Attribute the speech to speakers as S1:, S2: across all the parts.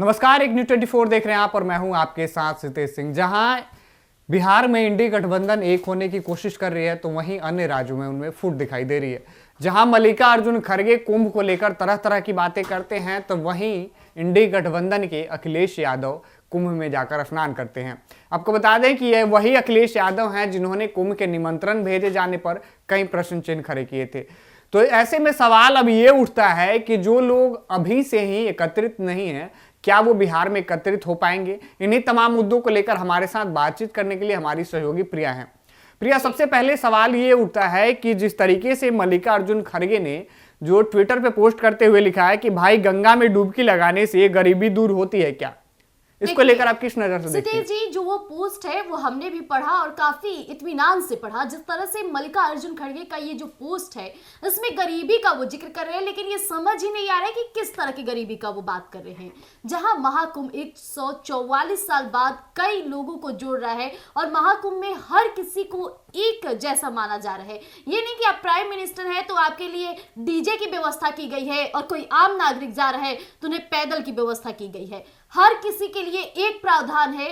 S1: नमस्कार, एक न्यूज़ 24 देख रहे हैं आप और मैं हूं आपके साथ सितेश सिंह। जहां बिहार में इंडी गठबंधन एक होने की कोशिश कर रही है तो वहीं अन्य राज्यों में उनमें फूट दिखाई दे रही है। जहां मल्लिकार्जुन खड़गे कुंभ को लेकर तरह तरह की बातें करते हैं तो वहीं इंडी गठबंधन के अखिलेश यादव कुंभ में जाकर स्नान करते हैं। आपको बता दें कि यह वही अखिलेश यादव हैं जिन्होंने कुंभ के निमंत्रण भेजे जाने पर कई प्रश्न चिन्ह खड़े किए थे। तो ऐसे में सवाल अब ये उठता है कि जो लोग अभी से ही एकत्रित नहीं हैं, क्या वो बिहार में एकत्रित हो पाएंगे? इन्हीं तमाम मुद्दों को लेकर हमारे साथ बातचीत करने के लिए हमारी सहयोगी प्रिया हैं। प्रिया, सबसे पहले सवाल ये उठता है कि जिस तरीके से मल्लिकार्जुन खड़गे ने जो ट्विटर पे पोस्ट करते हुए लिखा है कि भाई गंगा में डुबकी लगाने से गरीबी दूर होती है क्या, इसको लेकर आप किस नजर से देखते हैं?
S2: जी, जो वो पोस्ट है वो हमने भी पढ़ा और काफी इत्मीनान से पढ़ा। जिस तरह से मल्लिकार्जुन खड़गे का ये जो पोस्ट है इसमें गरीबी का वो जिक्र कर रहे हैं, लेकिन ये समझ ही नहीं आ रहा है कि किस तरह की गरीबी का वो बात कर रहे हैं। जहां महाकुंभ 144 साल बाद कई लोगों को जोड़ रहा है और महाकुंभ में हर किसी को एक जैसा माना जा रहा है। ये नहीं कि आप प्राइम मिनिस्टर है तो आपके लिए डीजे की व्यवस्था की गई है और कोई आम नागरिक जा रहा है तो उन्हें पैदल की व्यवस्था की गई है। हर किसी के लिए एक प्रावधान है,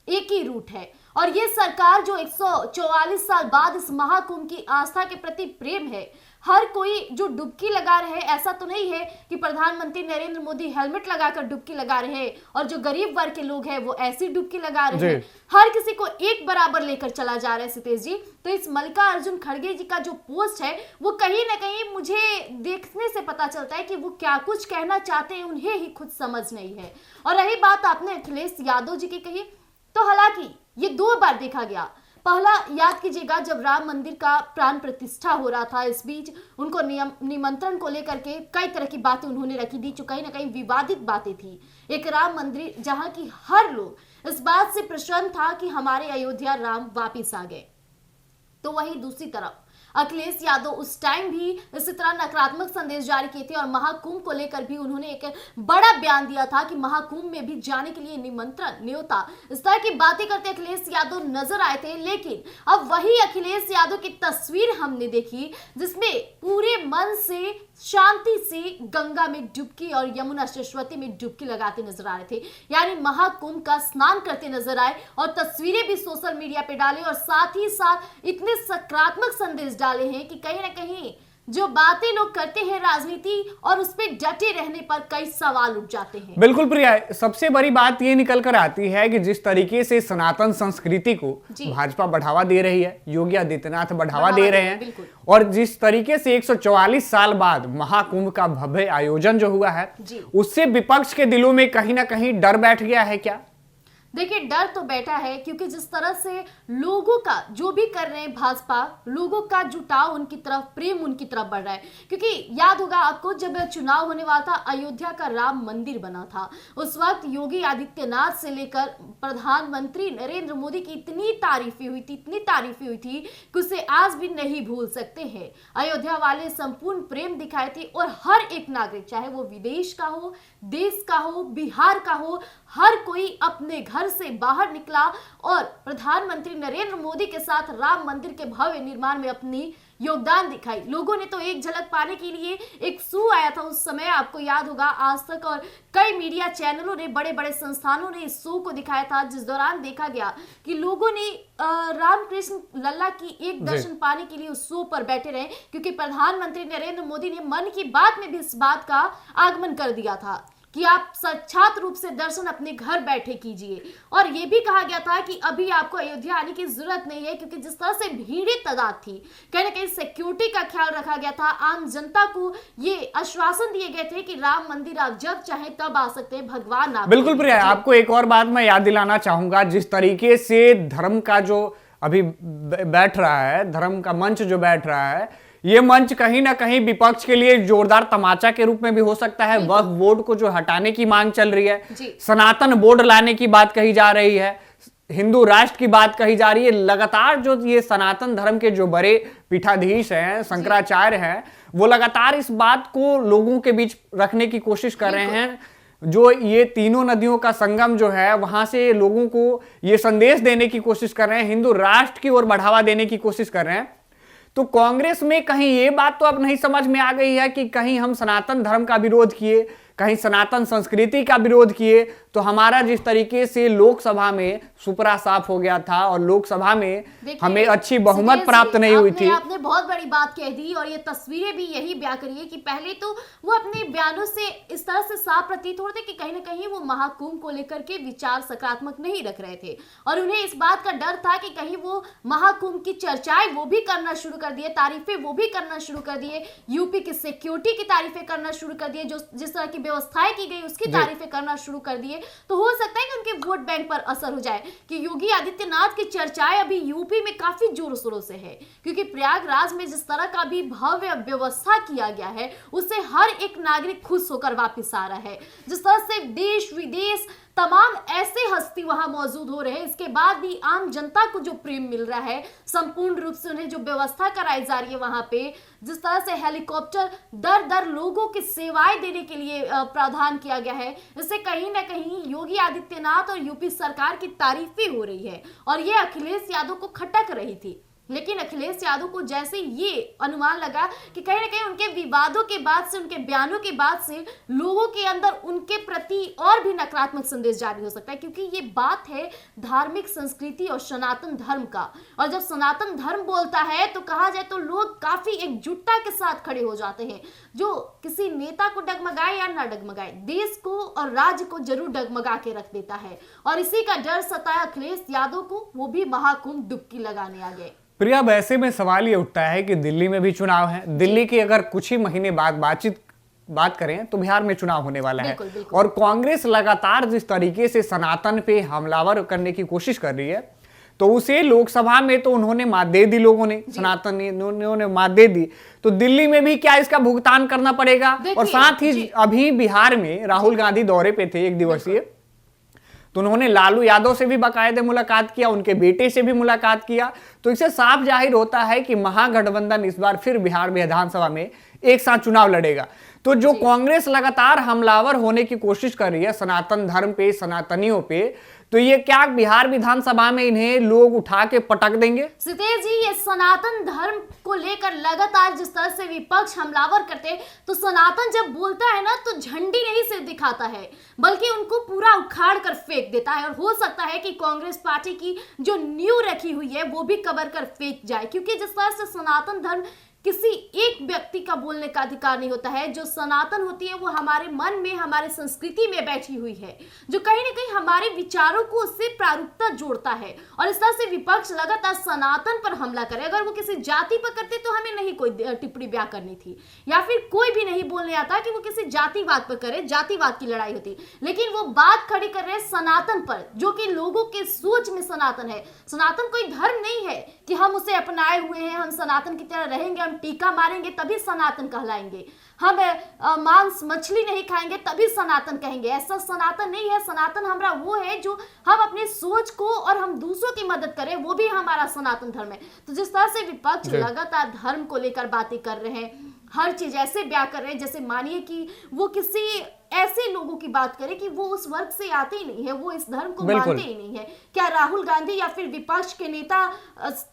S2: एक ही रूट है। और ये सरकार जो 144 साल बाद इस महाकुंभ की आस्था के प्रति प्रेम है, हर कोई जो डुबकी लगा रहे हैं, ऐसा तो नहीं है कि प्रधानमंत्री नरेंद्र मोदी हेलमेट लगाकर डुबकी लगा रहे हैं और जो गरीब वर्ग के लोग हैं वो ऐसी डुबकी लगा रहे हैं। हर किसी को एक बराबर लेकर चला जा रहा है सितेश जी। तो इस मल्लिकार्जुन खड़गे जी का जो पोस्ट है वो कहीं ना कहीं मुझे देखने से पता चलता है कि वो क्या कुछ कहना चाहते हैं उन्हें ही खुद समझ नहीं है। और रही बात आपने अखिलेश यादव जी की कही, तो हालांकि ये 2 बार देखा गया। पहला याद कीजिएगा जब राम मंदिर का प्राण प्रतिष्ठा हो रहा था, इस बीच उनको निमंत्रण को लेकर के कई तरह की बातें उन्होंने रखी थी जो कहीं ना कहीं विवादित बातें थी। एक राम मंदिर जहां की हर लोग इस बात से प्रसन्न था कि हमारे अयोध्या राम वापिस आ गए, तो वहीं दूसरी तरफ अखिलेश यादव उस टाइम भी इसी तरह नकारात्मक संदेश जारी किए थे और महाकुंभ को लेकर भी उन्होंने एक बड़ा बयान दिया था कि महाकुंभ में भी जाने के लिए निमंत्रण, न्योता, इस तरह की बातें करते अखिलेश यादव नजर आए थे। लेकिन अब वही अखिलेश यादव की तस्वीर हमने देखी जिसमें पूरे मन से शांति से गंगा में डुबकी और यमुना सरस्वती में डुबकी लगाते नजर आ रहे थे, यानी महाकुंभ का स्नान करते नजर आए और तस्वीरें भी सोशल मीडिया पे डाले और साथ ही साथ इतने सकारात्मक संदेश डाले हैं कि कहीं ना कहीं जो बातें लोग करते हैं राजनीति और उस पर डटे रहने पर कई सवाल उठ जाते हैं।
S1: बिल्कुल प्रिया, सबसे बड़ी बात ये निकल कर आती है कि जिस तरीके से सनातन संस्कृति को भाजपा बढ़ावा दे रही है, योगी आदित्यनाथ बढ़ावा दे रहे हैं, और जिस तरीके से 144 साल बाद महाकुंभ का भव्य आयोजन जो हुआ है उससे विपक्ष के दिलों में कहीं ना कहीं डर बैठ गया है क्या?
S2: देखिए, डर तो बैठा है क्योंकि जिस तरह से लोगों का जो भी कर रहे हैं भाजपा, लोगों का जुटाव उनकी तरफ, प्रेम उनकी तरफ बढ़ रहा है। क्योंकि याद होगा आपको जब चुनाव होने वाला था, अयोध्या का राम मंदिर बना था, उस वक्त योगी आदित्यनाथ से लेकर प्रधानमंत्री नरेंद्र मोदी की इतनी तारीफें हुई थी, इतनी तारीफें हुई थी कि उसे आज भी नहीं भूल सकते हैं। अयोध्या वाले संपूर्ण प्रेम दिखाए थे और हर एक नागरिक, चाहे वो विदेश का हो, देश का हो, बिहार का हो, हर कोई अपने घर से बाहर निकला और प्रधानमंत्री नरेंद्र मोदी के साथ राम मंदिर के भव्य निर्माण में अपनी योगदान दिखाई। लोगों ने तो एक झलक पाने के लिए एक शो आया था उस समय, आपको याद होगा, आज तक और कई मीडिया चैनलों ने, बड़े बड़े संस्थानों ने इस शो को दिखाया था, जिस दौरान देखा गया कि लोगों ने रामकृष्ण लल्ला की एक दर्शन पाने के लिए उस शो पर बैठे रहे, क्योंकि प्रधानमंत्री नरेंद्र मोदी ने मन की बात में भी इस बात का आगमन कर दिया था कि आप साक्षात रूप से दर्शन अपने घर बैठे कीजिए। और यह भी कहा गया था कि अभी आपको अयोध्या आने की जरूरत नहीं है, क्योंकि जिस तरह से भीड़ तादाद थी, कहीं ना कहीं सिक्योरिटी का ख्याल रखा गया था। आम जनता को ये आश्वासन दिए गए थे कि राम मंदिर आप जब चाहे तब आ सकते हैं, भगवान आप।
S1: बिल्कुल प्रिया, आपको एक और बात मैं याद दिलाना चाहूंगा, जिस तरीके से धर्म का जो अभी बैठ रहा है, धर्म का मंच जो बैठ रहा है, ये मंच कहीं ना कहीं विपक्ष के लिए जोरदार तमाचा के रूप में भी हो सकता है। वक्फ बोर्ड को जो हटाने की मांग चल रही है, सनातन बोर्ड लाने की बात कही जा रही है, हिंदू राष्ट्र की बात कही जा रही है। लगातार जो ये सनातन धर्म के जो बड़े पीठाधीश हैं, शंकराचार्य हैं, वो लगातार इस बात को लोगों के बीच रखने की कोशिश कर रहे हैं। जो ये तीनों नदियों का संगम जो है, वहां से लोगों को ये संदेश देने की कोशिश कर रहे हैं, हिंदू राष्ट्र की ओर बढ़ावा देने की कोशिश कर रहे हैं। तो कांग्रेस में कहीं ये बात तो अब नहीं समझ में आ गई है कि कहीं हम सनातन धर्म का विरोध किए, कहीं सनातन संस्कृति का विरोध किए तो हमारा जिस तरीके से लोकसभा में सुपरा साफ हो गया था और लोकसभा में हमें अच्छी बहुमत प्राप्त नहीं हुई थी।
S2: आपने बहुत बड़ी बात कह दी और ये तस्वीरें भी यही बयां करी है कि पहले तो वो अपने बयानों से इस तरह से साफ प्रतीत होते कि कहीं ना कहीं वो महाकुंभ को लेकर के विचार सकारात्मक नहीं रख रहे थे और उन्हें इस बात का डर था कि कहीं वो महाकुंभ की चर्चाएं वो भी करना शुरू कर दिए, तारीफें वो भी करना शुरू कर दिए, यूपी की सिक्योरिटी की तारीफें करना शुरू कर दिए, जो जिस तरह की व्यवस्थाएं की गई उसकी तारीफें करना शुरू कर दिए। तो हो सकता है कि उनके वोट बैंक पर असर हो जाए कि योगी आदित्यनाथ की चर्चाएं अभी यूपी में काफी जोरों शोरों से है, क्योंकि प्रयागराज में जिस तरह का भी भव्य व्यवस्था किया गया है उससे हर एक नागरिक खुश होकर वापस आ रहा है। जिस तरह से देश विदेश तमाम ऐसे हस्ती वहां मौजूद हो रहे हैं, इसके बाद भी आम जनता को जो प्रेम मिल रहा है, संपूर्ण रूप से उन्हें जो व्यवस्था कराई जा रही है वहां पे, जिस तरह से हेलीकॉप्टर दर दर लोगों की सेवाएं देने के लिए प्रावधान किया गया है, इससे कहीं ना कहीं योगी आदित्यनाथ और यूपी सरकार की तारीफें हो रही है और ये अखिलेश यादव को खटक रही थी। लेकिन अखिलेश यादव को जैसे ये अनुमान लगा कि कहीं ना कहीं उनके विवादों के बाद से, उनके बयानों के बाद से लोगों के अंदर उनके प्रति और भी नकारात्मक संदेश जारी हो सकता है, क्योंकि ये बात है धार्मिक संस्कृति और सनातन धर्म का। और जब सनातन धर्म बोलता है तो कहा जाए तो लोग काफी एकजुटता के साथ खड़े हो जाते हैं। जो किसी नेता को डगमगाए या ना डगमगाए, देश को और राज्य को जरूर डगमगा के रख देता है और इसी का डर सताया अखिलेश यादव को, वो भी महाकुंभ डुबकी लगाने आ गए।
S1: प्रिया, अब ऐसे में सवाल ये उठता है कि दिल्ली में भी चुनाव है। दिल्ली की अगर कुछ ही महीने बाद बात करें तो बिहार में चुनाव होने वाला है और कांग्रेस लगातार जिस तरीके से सनातन पे हमलावर करने की कोशिश कर रही है, तो उसे लोकसभा में तो उन्होंने मात दे दी, लोगों ने, सनातन उन्होंने मात दे दी, तो दिल्ली में भी क्या इसका भुगतान करना पड़ेगा। और साथ ही अभी बिहार में राहुल गांधी दौरे पे थे 1 दिवसीय, तो उन्होंने लालू यादव से भी बाकायदे मुलाकात किया, उनके बेटे से भी मुलाकात किया। तो इससे साफ जाहिर होता है कि महागठबंधन इस बार फिर बिहार विधानसभा में एक साथ चुनाव लड़ेगा। तो जो कांग्रेस लगातार हमलावर होने की कोशिश कर रही है सनातन धर्म पे, सनातनियों पे, तो ये क्या बिहार विधानसभा में इन्हें लोग उठा के पटक देंगे?
S2: सितेश जी, ये सनातन धर्म को लेकर लगातार जिस तरह से विपक्ष हमलावर करते, तो सनातन जब बोलता है ना तो झंडी नहीं सिर्फ दिखाता है बल्कि उनको पूरा उखाड़ कर फेंक देता है। और हो सकता है कि कांग्रेस पार्टी की जो नींव रखी हुई है वो भी कबर कर फेंक जाए, क्योंकि जिस तरह से सनातन धर्म किसी एक व्यक्ति का बोलने का अधिकार नहीं होता है। जो सनातन होती है वो हमारे मन में, हमारे संस्कृति में बैठी हुई है, जो कहीं ना कहीं हमारे विचारों को उससे प्रारूपता जोड़ता है। और इस तरह से विपक्ष लगातार सनातन पर हमला करे। अगर वो किसी जाति पर करते तो हमें नहीं कोई टिप्पणी बयां करनी थी, या फिर कोई भी नहीं बोलने आता कि वो किसी जातिवाद पर करे, जातिवाद की लड़ाई होती। लेकिन वो बात खड़ी कर रहे हैं सनातन पर, जो कि लोगों के सोच में सनातन है। सनातन कोई धर्म नहीं है कि हम उसे अपनाए हुए हैं, हम सनातन की तरह रहेंगे, टीका मारेंगे तभी सनातन कहलाएंगे, हम मांस मछली नहीं खाएंगे तभी सनातन कहेंगे। ऐसा सनातन नहीं है। सनातन हमारा वो है जो हम अपने सोच को और हम दूसरों की मदद करें, वो भी हमारा सनातन धर्म है। तो जिस तरह से विपक्ष लगातार धर्म को लेकर बातें कर रहे हैं, हर चीज ऐसे बयां कर रहे हैं जैसे मानिए कि वो किसी ऐसे लोगों की बात करें कि वो उस वर्ग से आते ही नहीं है, वो इस धर्म को मानते ही नहीं है। क्या राहुल गांधी या फिर विपक्ष के नेता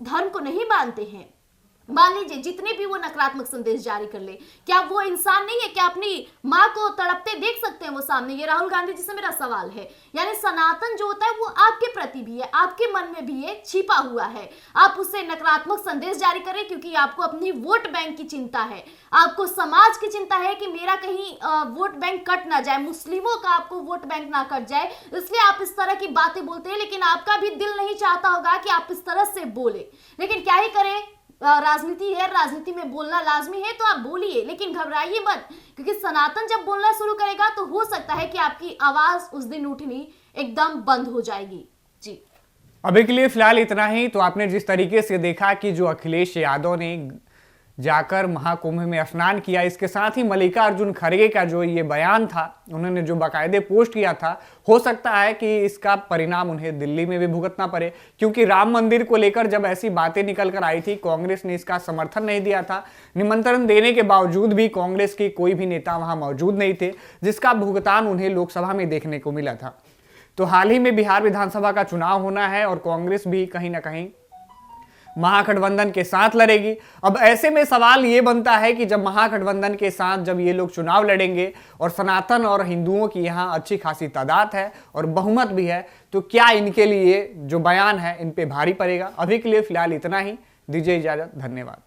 S2: धर्म को नहीं मानते हैं? मान लीजिए जितने भी वो नकारात्मक संदेश जारी कर ले, क्या वो इंसान नहीं है? क्या अपनी माँ को तड़पते देख सकते हैं वो सामने? ये राहुल गांधी जी से मेरा सवाल है। यानी सनातन जो होता है वो आपके प्रति भी है, आपके मन में भी है, छिपा हुआ है। आप उससे नकारात्मक संदेश जारी करें क्योंकि आपको अपनी वोट बैंक की चिंता है, आपको समाज की चिंता है कि मेरा कहीं वोट बैंक कट ना जाए, मुस्लिमों का आपको वोट बैंक ना कट जाए, इसलिए आप इस तरह की बातें बोलते हैं। लेकिन आपका भी दिल नहीं चाहता होगा कि आप इस तरह से बोले, लेकिन क्या ही करें, राजनीति है, राजनीति में बोलना लाजमी है, तो आप बोलिए, लेकिन घबराइए मत, क्योंकि सनातन जब बोलना शुरू करेगा तो हो सकता है कि आपकी आवाज उस दिन उठनी एकदम बंद हो जाएगी। जी,
S1: अभी के लिए फिलहाल इतना ही। तो आपने जिस तरीके से देखा कि जो अखिलेश यादव ने जाकर महाकुंभ में स्नान किया, इसके साथ ही मल्लिकार्जुन खड़गे का जो ये बयान था, उन्होंने जो बाकायदे पोस्ट किया था, हो सकता है कि इसका परिणाम उन्हें दिल्ली में भी भुगतना पड़े, क्योंकि राम मंदिर को लेकर जब ऐसी बातें निकल कर आई थी, कांग्रेस ने इसका समर्थन नहीं दिया था। निमंत्रण देने के बावजूद भी कांग्रेस की कोई भी नेता वहां मौजूद नहीं थे, जिसका भुगतान उन्हें लोकसभा में देखने को मिला था। तो हाल ही में बिहार विधानसभा का चुनाव होना है और कांग्रेस भी कहीं ना कहीं महागठबंधन के साथ लड़ेगी। अब ऐसे में सवाल ये बनता है कि जब महागठबंधन के साथ जब ये लोग चुनाव लड़ेंगे और सनातन और हिंदुओं की यहाँ अच्छी खासी तादाद है और बहुमत भी है, तो क्या इनके लिए जो बयान है इन पे भारी पड़ेगा? अभी के लिए फिलहाल इतना ही, दीजिए इजाजत, धन्यवाद।